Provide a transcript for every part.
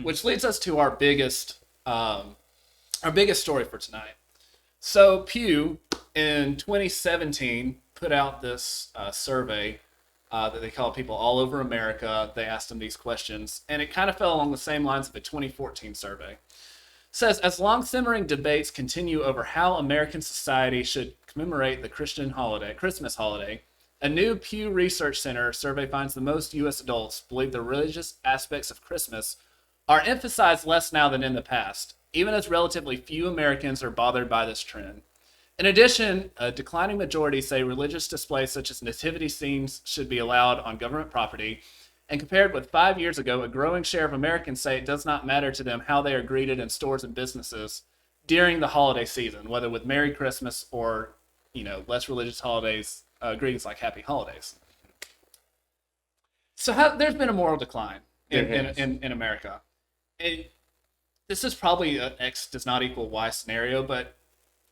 which leads us to our biggest story for tonight. So Pew in 2017 put out this survey that they called people all over America. They asked them these questions, and it kind of fell along the same lines of a 2014 survey. It says, as long simmering debates continue over how American society should commemorate the Christmas holiday, a new Pew Research Center survey finds the most U.S. adults believe the religious aspects of Christmas are emphasized less now than in the past, even as relatively few Americans are bothered by this trend. In addition, a declining majority say religious displays such as nativity scenes should be allowed on government property, and compared with 5 years ago, a growing share of Americans say it does not matter to them how they are greeted in stores and businesses during the holiday season, whether with Merry Christmas or, less religious holidays, greetings like Happy Holidays. So there's been a moral decline in America. This is probably an X does not equal Y scenario, but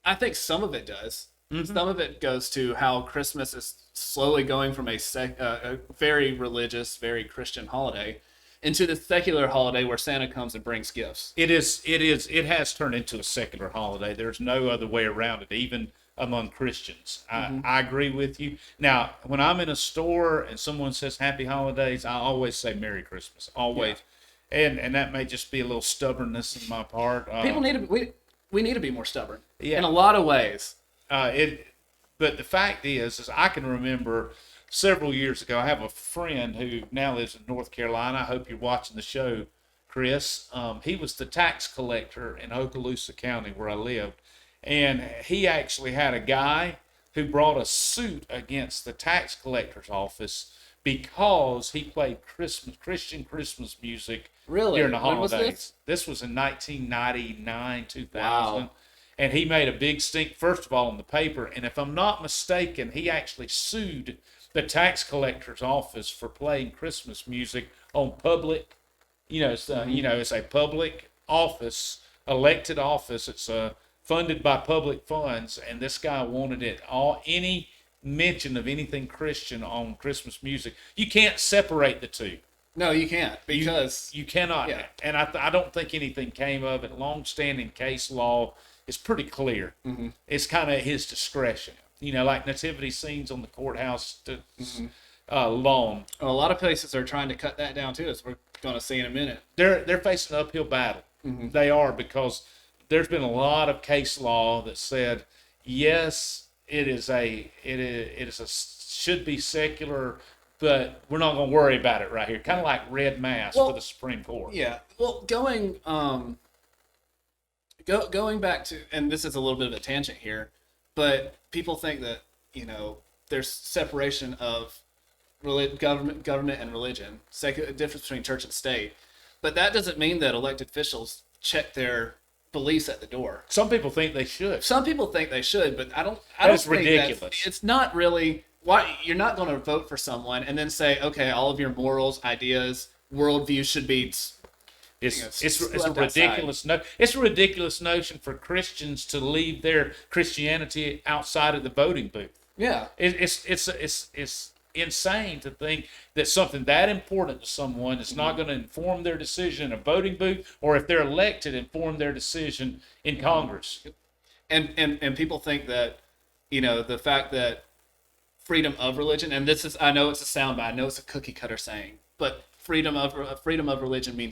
I think some of it does. Mm-hmm. Some of it goes to how Christmas is slowly going from a very religious, very Christian holiday into the secular holiday where Santa comes and brings gifts. It has turned into a secular holiday. There's no other way around it, even among Christians. I agree with you. Now, when I'm in a store and someone says Happy Holidays, I always say Merry Christmas. Always. Yeah. And that may just be a little stubbornness in my part. People we need to be more stubborn in a lot of ways. But the fact is I can remember several years ago, I have a friend who now lives in North Carolina. I hope you're watching the show, Chris. He was the tax collector in Okaloosa County where I lived. And he actually had a guy who brought a suit against the tax collector's office because he played Christian Christmas music during the holidays. When was this? This was in 1999, 2000. Wow. And he made a big stink, first of all, in the paper. And if I'm not mistaken, he actually sued the tax collector's office for playing Christmas music on public. It's a public office, elected office. It's funded by public funds, and this guy wanted it all. Any mention of anything Christian on Christmas music, you can't separate the two. No, you can't, because you cannot. Yeah. And I don't think anything came of it. Long-standing case law is pretty clear. Mm-hmm. It's kind of his discretion. Like nativity scenes on the courthouse lawn. Well, a lot of places are trying to cut that down too, as we're going to see in a minute. They're facing an uphill battle. Mm-hmm. They are, because there's been a lot of case law that said yes, it should be secular, but we're not going to worry about it right here. Kind of like red mass for the Supreme Court. Yeah. Well, going back to, and this is a little bit of a tangent here, but people think that there's separation of government and religion, difference between church and state, but that doesn't mean that elected officials check their beliefs at the door. Some people think they should. But I don't That's think ridiculous. It's not really. Why you're not going to vote for someone and then say, okay, all of your morals, ideas, worldview should be. It's a ridiculous it's a ridiculous notion for Christians to leave their Christianity outside of the voting booth. Yeah, it's insane to think that something that important to someone is not going to inform their decision in a voting booth, or if they're elected, inform their decision in Congress. And people think that the fact that freedom of religion, and I know it's a soundbite, I know it's a cookie cutter saying, but freedom of religion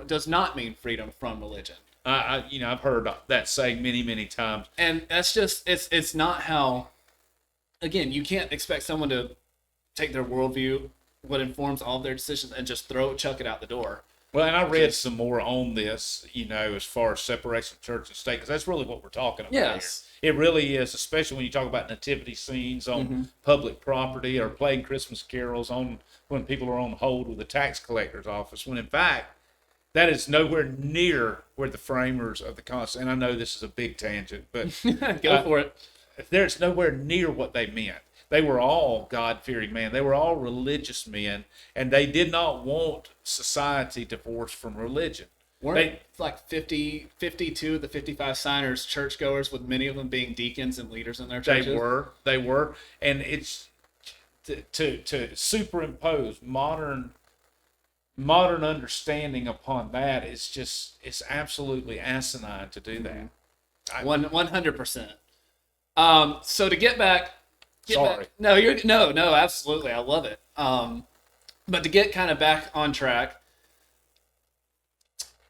does not mean freedom from religion. I've heard that saying many times, and that's just it's not how. Again, you can't expect someone to take their worldview, what informs all of their decisions, and just chuck it out the door. Well, and I read some more on this, as far as separation of church and state, because that's really what we're talking about here. It really is, especially when you talk about nativity scenes on public property or playing Christmas carols when people are on hold with the tax collector's office, when in fact, that is nowhere near where the framers of the Constitution, and I know this is a big tangent, but go for it. There's nowhere near what they meant. They were all God-fearing men. They were all religious men, and they did not want society divorced from religion. Weren't like 52 of the 55 signers churchgoers, with many of them being deacons and leaders in their churches? They were. And it's to superimpose modern modern understanding upon that is just, it's absolutely asinine to do that. 100%. So to get Sorry. back, no, absolutely, I love it. But to get kind of back on track,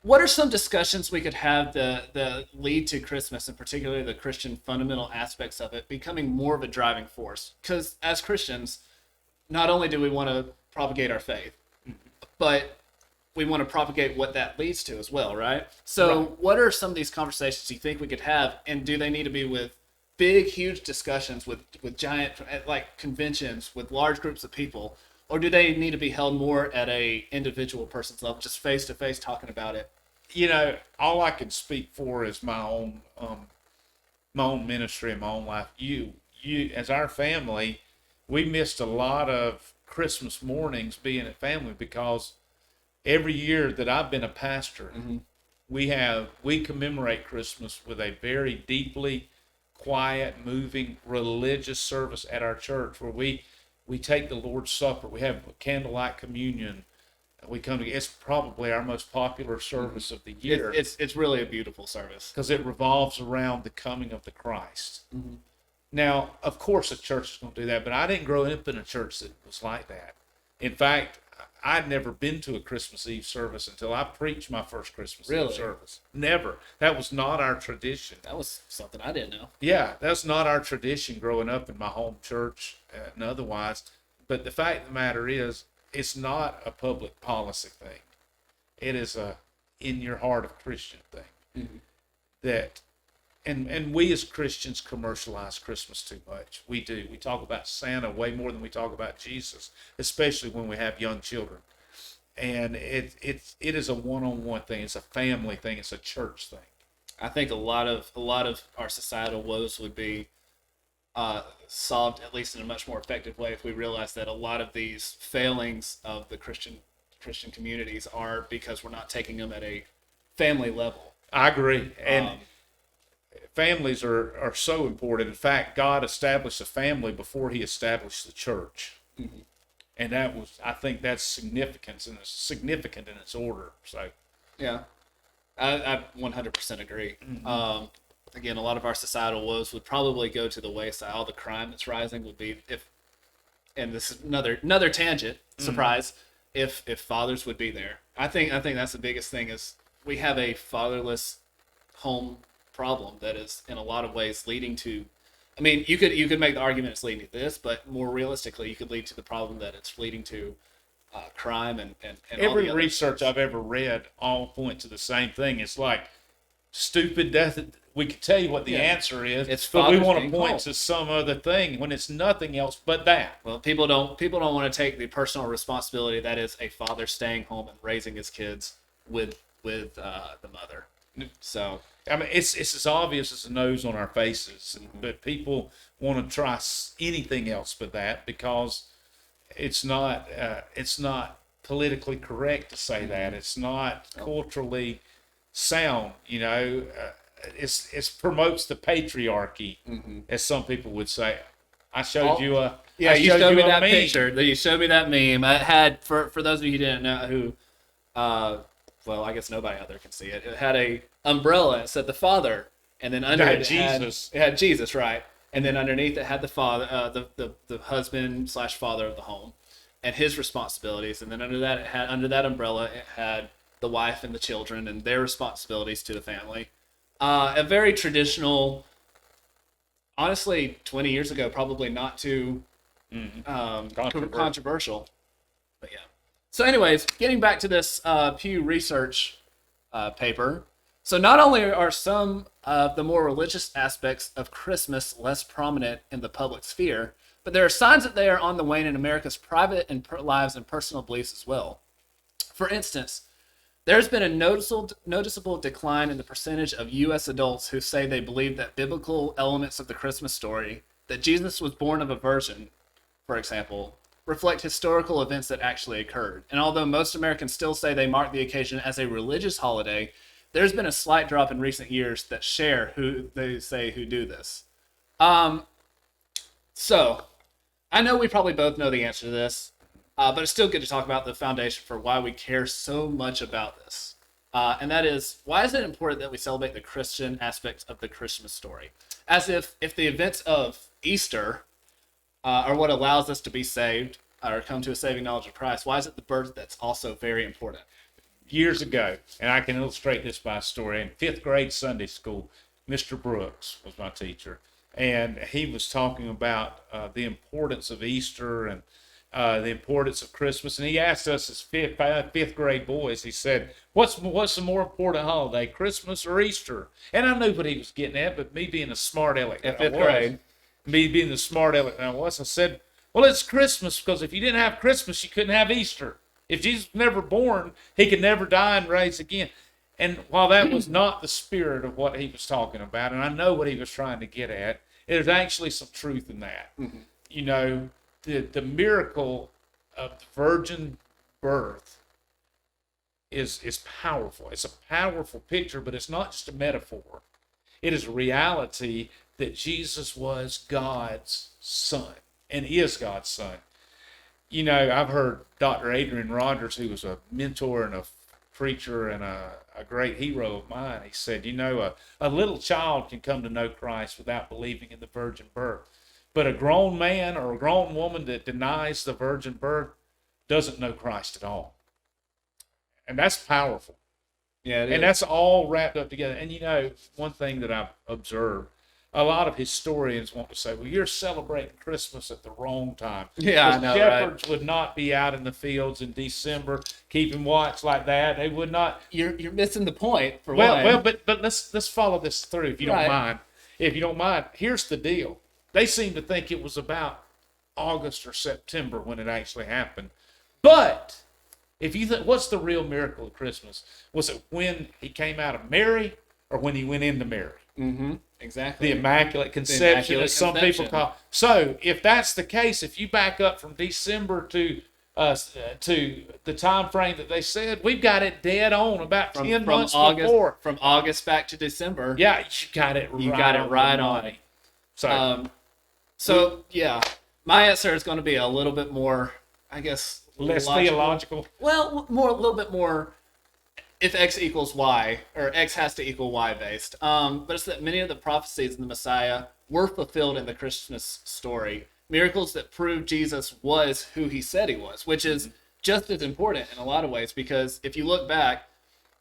what are some discussions we could have that lead to Christmas, and particularly the Christian fundamental aspects of it, becoming more of a driving force? Because as Christians, not only do we want to propagate our faith, but we want to propagate what that leads to as well, right? So, Right. what are some of these conversations you think we could have, and do they need to be with big, huge discussions with giant like conventions with large groups of people, or do they need to be held more at a individual person's level, just face to face talking about it? You know, all I can speak for is my own ministry and my own life. You, as our family, we missed a lot of Christmas mornings being at family because every year that I've been a pastor, we commemorate Christmas with a very deeply quiet, moving religious service at our church where we take the Lord's Supper. We have candlelight communion. We come together. It's probably our most popular service of the year It's really a beautiful service. because it revolves around the coming of the Christ. Now, of course, a church is going to do that, but I didn't grow up in a church that was like that. In fact, I'd never been to a Christmas Eve service until I preached my first Christmas Really? Eve service. Never. That was not our tradition. That was something I didn't know. Yeah, that's not our tradition growing up in my home church and otherwise. But the fact of the matter is, it's not a public policy thing. It is a in your heart of Christian thing. That, and we as Christians commercialize Christmas too much. We do. We talk about Santa way more than we talk about Jesus, especially when we have young children. And it is a one-on-one thing. It's a family thing. It's a church thing. I think a lot of our societal woes would be solved, at least in a much more effective way, if we realize that a lot of these failings of the Christian communities are because we're not taking them at a family level. I agree. And families are so important. In fact, God established a family before he established the church. And I think that's significant, and it's significant in its order. So, Yeah, I 100% agree. Again, a lot of our societal woes would probably go to the wayside. All the crime that's rising would be and this is another tangent, surprise, if fathers would be there. I think that's the biggest thing is we have a fatherless home problem that is in a lot of ways leading to, I mean, you could make the argument it's leading to this, but more realistically, you could lead to the problem that it's leading to crime and all every the other research things. I've ever read all point to the same thing. It's like stupid death. We can tell you what the answer is, It's but we fathers want to being point called. to some other thing when it's nothing else but that. Well, people don't want to take the personal responsibility that is a father staying home and raising his kids with the mother. So I mean, it's as obvious as the nose on our faces, but people want to try anything else but that because it's not politically correct to say that. It's not culturally sound. You know, it's promotes the patriarchy, as some people would say. I showed you a yeah, I you showed me a that meme. picture. You showed me that meme. I had for those of you who didn't know who, well, I guess nobody out there can see it. It had a umbrella. It said the father, and then under Had it Jesus. it had Jesus, right? And then underneath it had the father, the husband / father of the home, and his responsibilities. And then under that umbrella, it had the wife and the children and their responsibilities to the family. A very traditional. Honestly, 20 years ago, probably not too controversial. But yeah. So anyways, getting back to this Pew Research paper. So not only are some of the more religious aspects of Christmas less prominent in the public sphere, but there are signs that they are on the wane in America's private and lives and personal beliefs as well. For instance, there's been a noticeable decline in the percentage of U.S. adults who say they believe that biblical elements of the Christmas story, that Jesus was born of a virgin, for example, reflect historical events that actually occurred. And although most Americans still say they mark the occasion as a religious holiday, there's been a slight drop in recent years that share who they say who do this. So, I know we probably both know the answer to this. but it's still good to talk about the foundation for why we care so much about this. And that is, why is it important that we celebrate the Christian aspect of the Christmas story? As if the events of Easter are what allows us to be saved or come to a saving knowledge of Christ, why is it the birth that's also very important? Years ago, and I can illustrate this by a story, in 5th grade Sunday school, Mr. Brooks was my teacher, and he was talking about the importance of Easter and the importance of Christmas. And he asked us as fifth grade boys, he said, what's the more important holiday, Christmas or Easter? And I knew what he was getting at, but me being a smart aleck In 5th grade. me being the smart aleck I was, I said, well, it's Christmas, because if you didn't have Christmas, you couldn't have Easter. If Jesus was never born, he could never die and rise again. And while that was not the spirit of what he was talking about, and I know what he was trying to get at, there's actually some truth in that. Mm-hmm. You know, the miracle of the virgin birth is powerful. It's a powerful picture, but it's not just a metaphor. It is a reality that Jesus was God's son and is God's son. You know, I've heard Dr. Adrian Rogers, who was a mentor and a preacher and a great hero of mine, he said, you know, a little child can come to know Christ without believing in the virgin birth. But a grown man or a grown woman that denies the virgin birth doesn't know Christ at all. And that's powerful. Yeah, and that's all wrapped up together. And, you know, one thing that I've observed, a lot of historians want to say, well, you're celebrating Christmas at the wrong time. Yeah, I know, shepherds right? would not be out in the fields in December keeping watch like that. They would not. You're missing the point for one. Well, but let's follow this through if you don't mind. If you don't mind, here's the deal. They seem to think it was about August or September when it actually happened. But if you think, what's the real miracle of Christmas? Was it when he came out of Mary or when he went into Mary? Mm-hmm. Exactly. The Immaculate Conception, as some people call. So, if that's the case, if you back up from December to the time frame that they said, we've got it dead on about 10 months before. From August back to December. Yeah, you got it right on. So yeah, my answer is going to be a little bit more, I guess, less theological. Well, a little bit more. If X equals Y, or X has to equal Y based. But it's that many of the prophecies in the Messiah were fulfilled in the Christmas story. Miracles that prove Jesus was who he said he was, which is just as important in a lot of ways, because if you look back,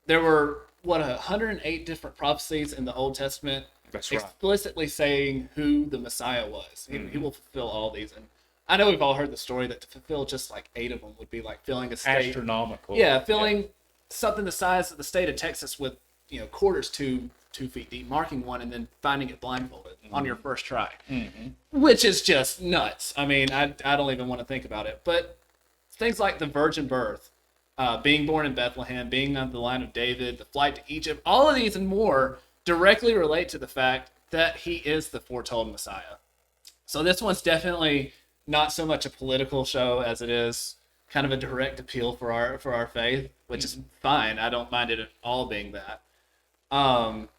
there were, 108 different prophecies in the Old Testament. That's right. Explicitly saying who the Messiah was. He will fulfill all these. And I know we've all heard the story that to fulfill just like 8 of them would be like filling a state. Astronomical. Yeah, filling something the size of the state of Texas with, quarters 2 feet deep, marking one, and then finding it blindfolded on your first try, which is just nuts. I mean, I don't even want to think about it. But things like the virgin birth, being born in Bethlehem, being on the line of David, the flight to Egypt, all of these and more directly relate to the fact that he is the foretold Messiah. So this one's definitely not so much a political show as it is kind of a direct appeal for our faith, which is fine. I don't mind it at all being that. But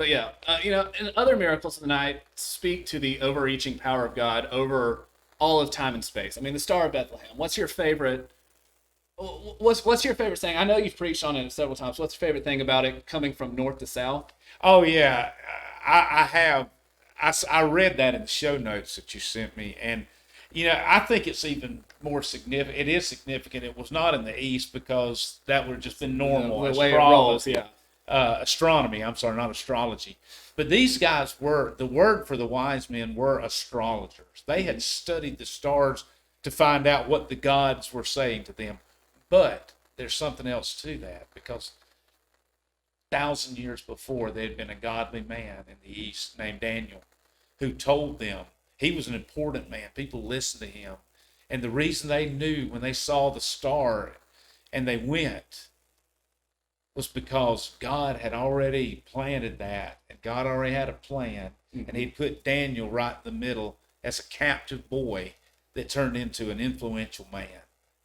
yeah, and other miracles of the night speak to the overreaching power of God over all of time and space. I mean, the Star of Bethlehem. What's your favorite saying? I know you've preached on it several times. What's your favorite thing about it coming from north to south? Oh yeah, I have. I read that in the show notes that you sent me, and I think it's even more significant. It is significant. It was not in the East because that would have just been normal. The way it rolls, yeah. Astronomy. I'm sorry, not astrology. But these guys were, the word for the wise men were astrologers. They had studied the stars to find out what the gods were saying to them. But there's something else to that, because 1,000 years before, there had been a godly man in the East named Daniel who told them. He was an important man. People listened to him. And the reason they knew when they saw the star and they went was because God had already planted that, and God already had a plan, and he'd put Daniel right in the middle as a captive boy that turned into an influential man.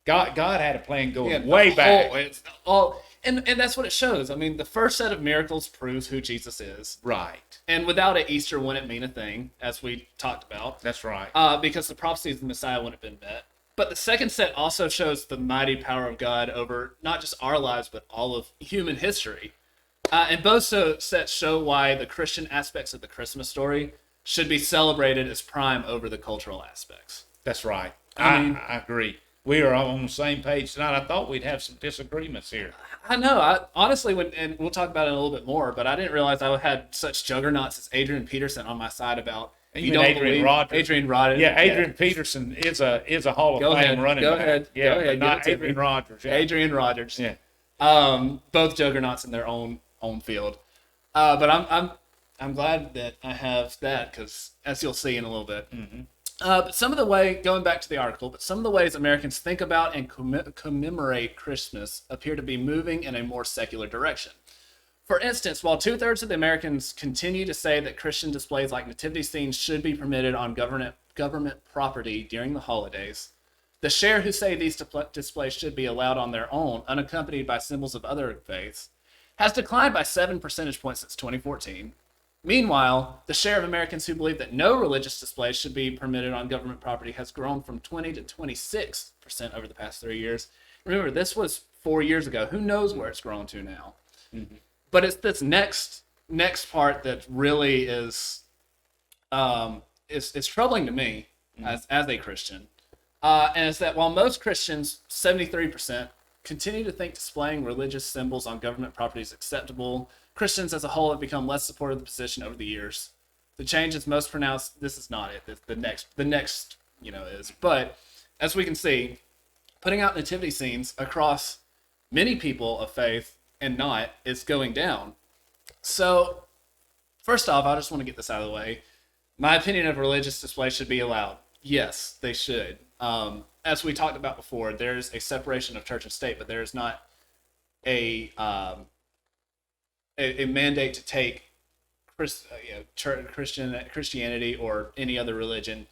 God had a plan going way back. And that's what it shows. I mean, the first set of miracles proves who Jesus is. Right. And without it, Easter wouldn't mean a thing, as we talked about. That's right. Because the prophecies of the Messiah wouldn't have been met. But the second set also shows the mighty power of God over not just our lives, but all of human history. And both sets show why the Christian aspects of the Christmas story should be celebrated as prime over the cultural aspects. That's right. I I agree. We are all on the same page tonight. I thought we'd have some disagreements here. I know. Honestly, and we'll talk about it a little bit more, but I didn't realize I had such juggernauts as Adrian Peterson on my side about. And you mean Adrian Rogers? Adrian Rogers. Yeah, Adrian Peterson is a Hall of Fame running Go back. ahead. Yeah, Go ahead. but not Adrian Rogers. Yeah. Adrian Rogers. Yeah. Both juggernauts in their own field. But I'm glad that I have that because, as you'll see in a little bit. Mm-hmm. But some of the way, going back to the article, but some of the ways Americans think about and commemorate Christmas appear to be moving in a more secular direction. For instance, while 2/3 of the Americans continue to say that Christian displays like nativity scenes should be permitted on government property during the holidays, the share who say these displays should be allowed on their own, unaccompanied by symbols of other faiths, has declined by 7 percentage points since 2014. Meanwhile, the share of Americans who believe that no religious displays should be permitted on government property has grown from 20 to 26% over the past 3 years. Remember, this was 4 years ago. Who knows where it's grown to now? Mm-hmm. But it's this next part that really is troubling to me as a Christian, and it's that while most Christians, 73%, continue to think displaying religious symbols on government property is acceptable, Christians as a whole have become less supportive of the position over the years. The change is most pronounced. This is not it. The next is. But as we can see, putting out nativity scenes across many people of faith and not is going down. So, first off, I just want to get this out of the way. My opinion of religious display should be allowed. Yes, they should. As we talked about before, there's a separation of church and state, but there's not a mandate to take Christianity or any other religion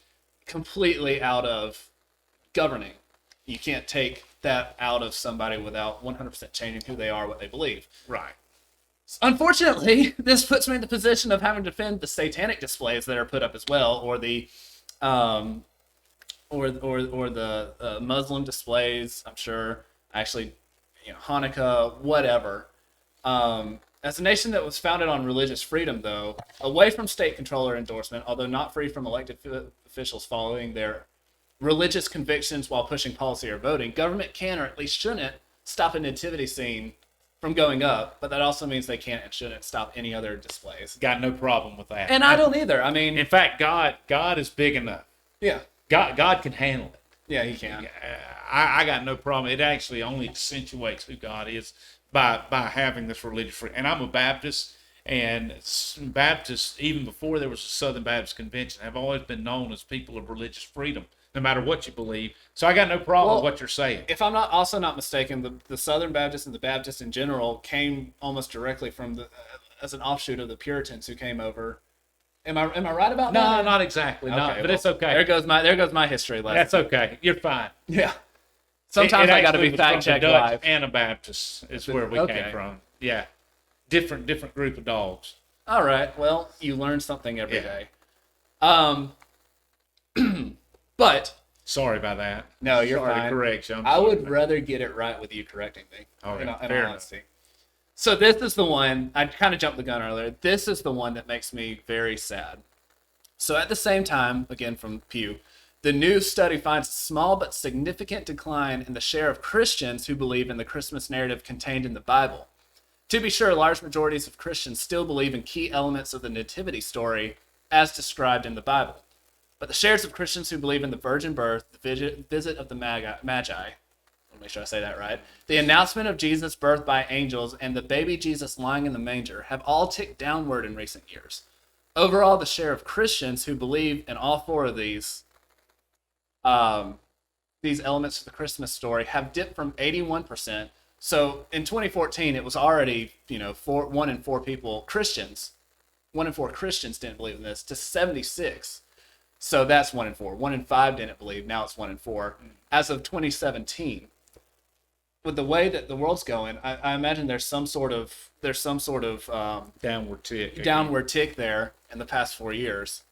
completely out of governing. You can't take that out of somebody without 100% changing who they are, what they believe. Right. Unfortunately, this puts me in the position of having to defend the satanic displays that are put up as well, or the Muslim displays. I'm sure, actually, Hanukkah, whatever. As a nation that was founded on religious freedom, though, away from state control or endorsement, although not free from elected officials following their religious convictions while pushing policy or voting, government can, or at least shouldn't, stop a nativity scene from going up, but that also means they can't and shouldn't stop any other displays. Got no problem with that. And I don't either. I mean, in fact, God is big enough. Yeah. God can handle it. Yeah, he can. I got no problem. It actually only accentuates who God is by having this religious freedom. And I'm a Baptist, and Baptists, even before there was a Southern Baptist Convention, have always been known as people of religious freedom, no matter what you believe. So I got no problem with what you're saying. If I'm not mistaken, the Southern Baptists and the Baptists in general came almost directly from as an offshoot of the Puritans who came over. Am I right about that? No, not exactly. Okay, but it's okay. There goes my history lesson. That's okay. You're fine. Yeah. Sometimes I got to be fact checked live. Anabaptists is where we came from. Yeah. Different group of dogs. All right. Well, you learn something every day. But sorry about that. No, you're sorry fine. To correct you. I would rather get it right with you correcting me. Okay. In honesty. So this is the one, I kind of jumped the gun earlier. This is the one that makes me very sad. So at the same time, again from Pew, the new study finds a small but significant decline in the share of Christians who believe in the Christmas narrative contained in the Bible. To be sure, large majorities of Christians still believe in key elements of the nativity story as described in the Bible. But the shares of Christians who believe in the virgin birth, the visit of the Magi, I'll make sure I say that right, the announcement of Jesus' birth by angels, and the baby Jesus lying in the manger have all ticked downward in recent years. Overall, the share of Christians who believe in all four of these elements of the Christmas story have dipped from 81%. So in 2014, it was already, 1 in 4 Christians didn't believe in this, to 76. So that's 1 in 4. 1 in 5 didn't believe. Now it's 1 in 4. As of 2017, with the way that the world's going, I imagine there's some sort of downward tick there in the past 4 years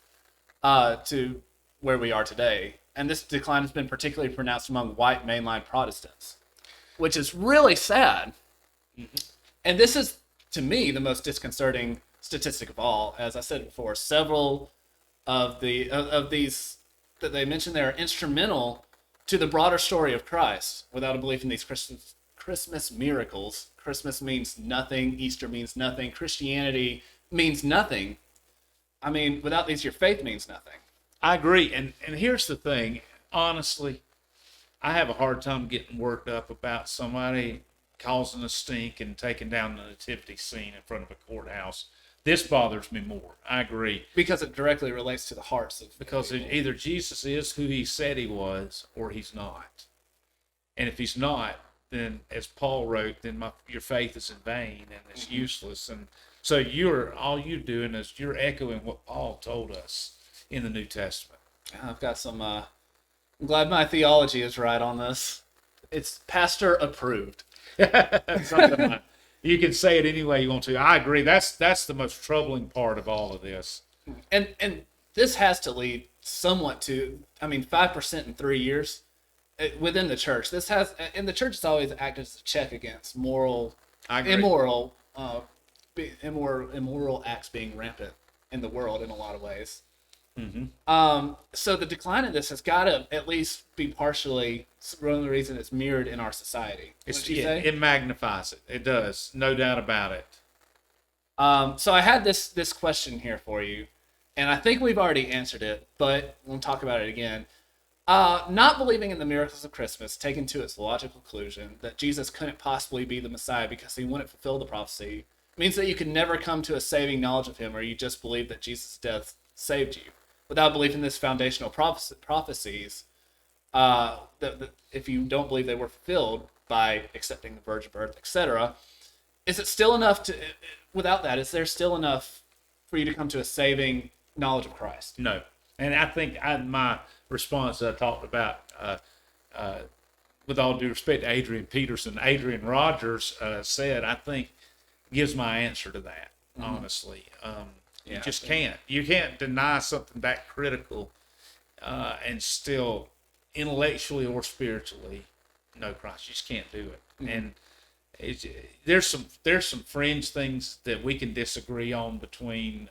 to where we are today. and this decline has been particularly pronounced among white mainline Protestants, which is really sad. And this is, to me, the most disconcerting statistic of all. As I said before, several of these that they mentioned there are instrumental to the broader story of Christ. Without a belief in these Christmas miracles, Christmas means nothing, Easter means nothing, Christianity means nothing. I mean, without these, your faith means nothing. I agree. And here's the thing. Honestly, I have a hard time getting worked up about somebody causing a stink and taking down the nativity scene in front of a courthouse. This bothers me more. I agree. Because it directly relates to the hearts of Because either Jesus is who he said he was or he's not. And if he's not, then as Paul wrote, then your faith is in vain and it's useless. And so all you're doing is you're echoing what Paul told us in the New Testament. I've got some, I'm glad my theology is right on this. It's pastor approved. You can say it any way you want to. I agree. That's the most troubling part of all of this. And this has to lead somewhat to, 5% in 3 years within the church. And the church has always acted as a check against immoral acts being rampant in the world in a lot of ways. So the decline in this has got to at least be partially one of the reason it's mirrored in our society. It magnifies it. It does, no doubt about it. So I had this question here for you, and I think we've already answered it, but we'll talk about it again. Not believing in the miracles of Christmas, taken to its logical conclusion that Jesus couldn't possibly be the Messiah because he wouldn't fulfill the prophecy, means that you can never come to a saving knowledge of him, or you just believe that Jesus' death saved you. Without belief in this foundational prophecies, if you don't believe they were fulfilled by accepting the virgin birth, etc., is it still enough to? Without that, is there still enough for you to come to a saving knowledge of Christ? No, and I think my response that I talked about, with all due respect to Adrian Peterson, Adrian Rogers said, I think gives my answer to that. Honestly. You just can't. You can't deny something that critical and still intellectually or spiritually know Christ. You just can't do it. And there's some fringe things that we can disagree on between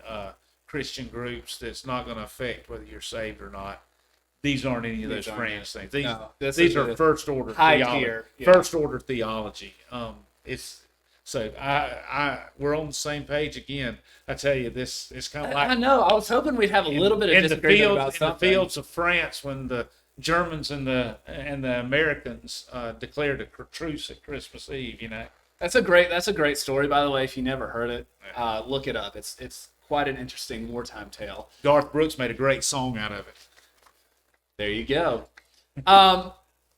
Christian groups that's not going to affect whether you're saved or not. These aren't any of those fringe things. These are first order theology. First order theology. So we're on the same page again. I tell you, this is kind of like, I know. I was hoping we'd have a little bit of disagreement about something. In the fields of France, when the Germans and the Americans declared a truce at Christmas Eve, That's a great story, by the way. If you never heard it, look it up. It's quite an interesting wartime tale. Garth Brooks made a great song out of it. There you go.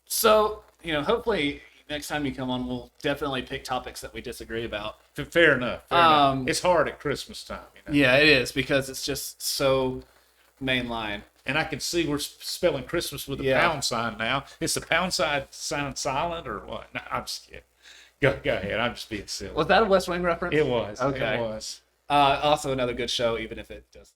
So hopefully next time you come on, we'll definitely pick topics that we disagree about. Fair enough. It's hard at Christmas time. Yeah, it is, because it's just so mainline. And I can see we're spelling Christmas with a pound sign now. Is the pound sign silent or what? No, I'm just kidding. Go ahead. I'm just being silly. Was that a West Wing reference? It was. Okay. It was. Also another good show, even if it does